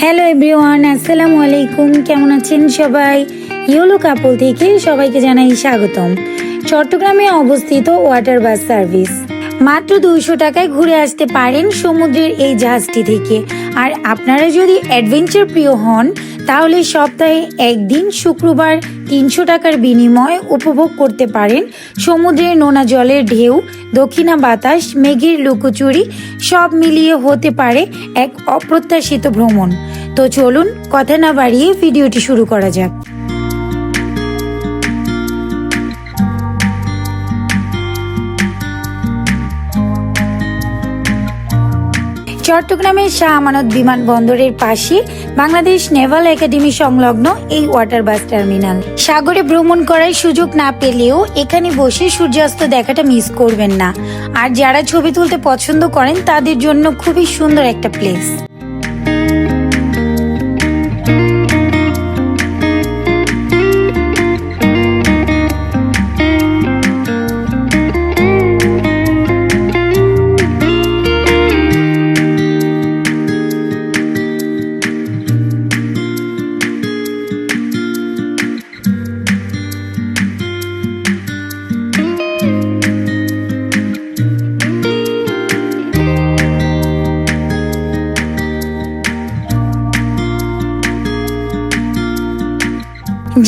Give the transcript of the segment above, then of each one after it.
Hello everyone, আসসালামু আলাইকুম। কেমন আছেন সবাই? ইয়েলো কাপল থেকে সবাইকে জানাই স্বাগতম। চট্টগ্রামে অবস্থিত ওয়াটার বাস সার্ভিস। মাত্র 200 টাকায় ঘুরে আসতে পারেন সমুদ্রের এই জাহাজটি থেকে। আর আপনারা যদি অ্যাডভেঞ্চার প্রিয় হন তাহলে সপ্তাহে একদিন শুক্রবার 300 টাকার বিনিময়ে উপভোগ করতে পারেন সমুদ্রের নোনা জলের ঢেউ, দক্ষিণা বাতাস, মেঘের লুকোচুরি, সব মিলিয়ে হতে পারে এক অপ্রত্যাশিত ভ্রমণ। তো চলুন কথা না বাড়িয়ে ভিডিওটি শুরু করা যাক। চট্টগ্রামের শাহ আমানত বিমানবন্দরের পাশে বাংলাদেশ নেভাল একাডেমি সংলগ্ন এই ওয়াটার বাস টার্মিনাল। সাগরে ভ্রমণ করার সুযোগ না পেলেও এখানে বসে সূর্যাস্ত দেখাটা মিস করবেন না। আর যারা ছবি তুলতে পছন্দ করেন তাদের জন্য খুবই সুন্দর একটা প্লেস।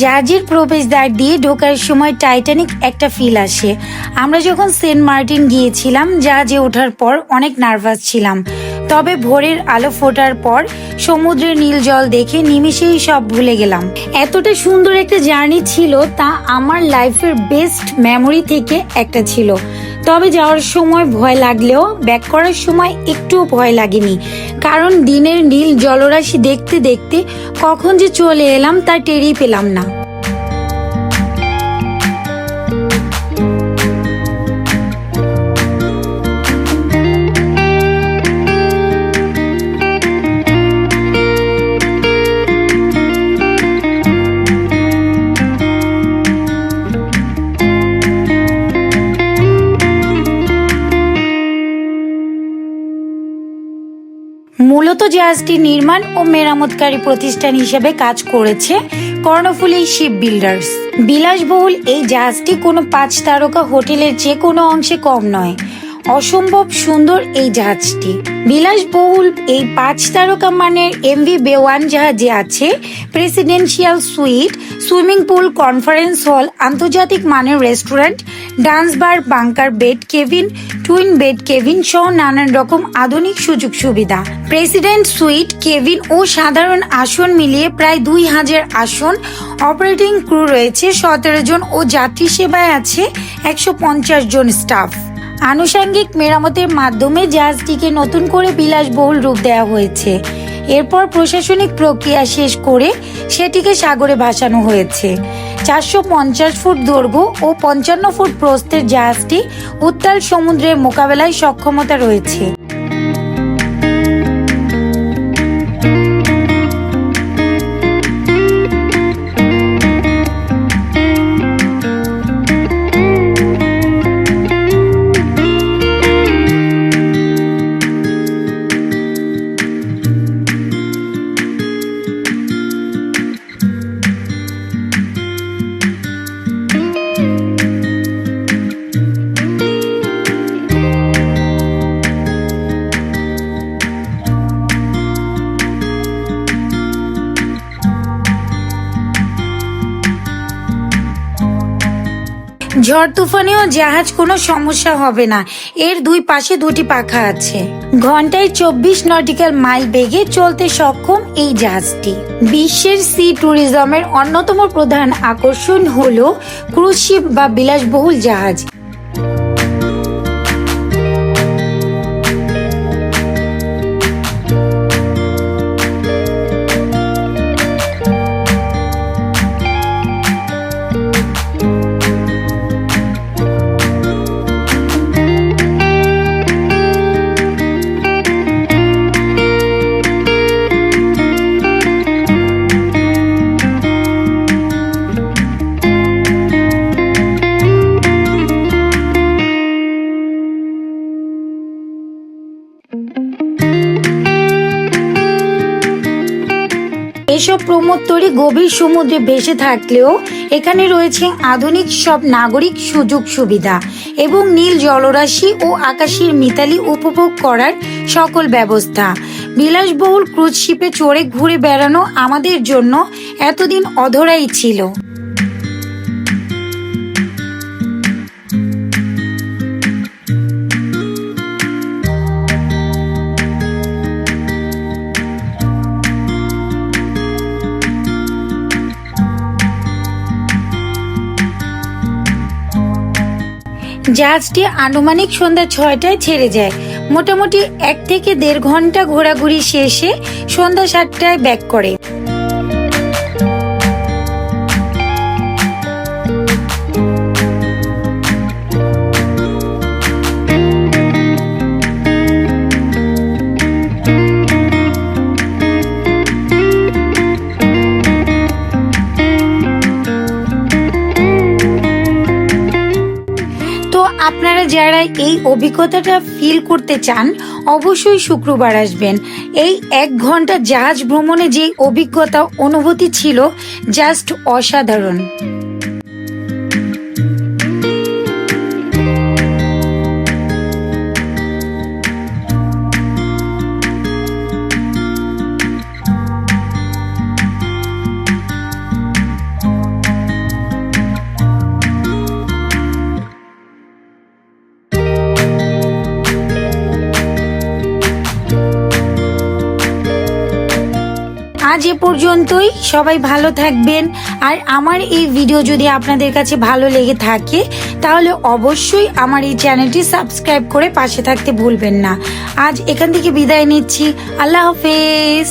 জাহাজের প্রবেশদ্বার দিয়ে ঢোকার সময় টাইটানিক একটা ফিল আসে। আমরা যখন সেন্ট মার্টিন গিয়েছিলাম জাহাজে ওঠার পর অনেক নার্ভাস ছিলাম, তবে ভোরের আলো ফোটার পর সমুদ্রের নীল জল দেখে নিমেষেই সব ভুলে গেলাম। এতটা সুন্দর একটা জার্নি ছিল, তা আমার লাইফের বেস্ট মেমোরি থেকে একটা ছিল। তবে যাওয়ার সময় ভয় লাগলেও ব্যাক করার সময় একটুও ভয় লাগেনি, কারণ দিনের নীল জলরাশি দেখতে দেখতে কখন যে চলে এলাম তা টেরই পেলাম না। মূলত জাহাজটি নির্মাণ ও মেরামতকারী প্রতিষ্ঠান হিসেবে কাজ করেছে কর্ণফুলী শিপ বিল্ডার্স। বিলাসবহুল এই জাহাজটি কোনো 5 তারকা হোটেলের যে কোনো অংশে কম নয়। অসম্ভব সুন্দর এই জাহাজটি। বিলাসবহুল এই 5 তারকা মানের এমভি বে1 জাহাজে আছে presidential suite, swimming pool, conference hall, আন্তর্জাতিক মানের restaurant, dance bar, bunker bed cabin, twin bed cabin সহ নানান রকম আধুনিক সুযোগ সুবিধা। প্রেসিডেন্ট সুইট, কেবিন ও সাধারণ আসন মিলিয়ে প্রায় 2000 আসন। অপারেটিং ক্রু রয়েছে 17 জন ও যাত্রী সেবায় আছে 150 জন স্টাফ। আনুষঙ্গিক মেরামতের মাধ্যমে জাহাজটিকে নতুন করে বিলাসবহুল রূপ দেওয়া হয়েছে। এরপর প্রশাসনিক প্রক্রিয়া শেষ করে সেটিকে সাগরে ভাসানো হয়েছে। 450 ফুট দৈর্ঘ্য ও 55 ফুট প্রস্থের জাহাজটি উত্তাল সমুদ্রের মোকাবেলায় সক্ষমতা রয়েছে। ঝড় তুফানেও জাহাজ কোনো সমস্যা হবে না। এর দুই পাশে 2টি পাখা আছে। ঘন্টায় 24 নটিক্যাল মাইল বেগে চলতে সক্ষম এই জাহাজটি। বিশ্বের সি ট্যুরিজমের অন্যতম প্রধান আকর্ষণ হলো ক্রুজ শিপ বা বিলাসবহুল জাহাজ। এসব প্রমোদতরী গভীর সমুদ্রে ভেসে থাকলেও এখানে রয়েছে আধুনিক সব নাগরিক সুযোগ সুবিধা এবং নীল জলরাশি ও আকাশের মিতালি উপভোগ করার সকল ব্যবস্থা। বিলাসবহুল ক্রুজ শিপে চড়ে ঘুরে বেড়ানো আমাদের জন্য এতদিন অধরাই ছিল। জাহাজটি আনুমানিক সন্ধ্যা 6টায় ছেড়ে যায়। মোটামুটি 1 থেকে 1.5 ঘন্টা ঘোরাঘুরি শেষে সন্ধ্যা 7টায় ব্যাক করে। আপনারা যারা এই অভিজ্ঞতাটা ফিল করতে চান অবশ্যই শুক্রবার আসবেন। এই 1 ঘন্টা জাহাজ ভ্রমণে যে অভিজ্ঞতা অনুভূতি ছিল জাস্ট অসাধারণ। আজ এ পর্যন্তই, সবাই ভালো থাকবেন। আর আমার এই ভিডিও যদি আপনাদের কাছে ভালো লেগে থাকে তাহলে অবশ্যই আমার এই চ্যানেলটি সাবস্ক্রাইব করে পাশে থাকতে ভুলবেন না। আজ এখান থেকে বিদায় নিচ্ছি। আল্লাহ হাফেজ।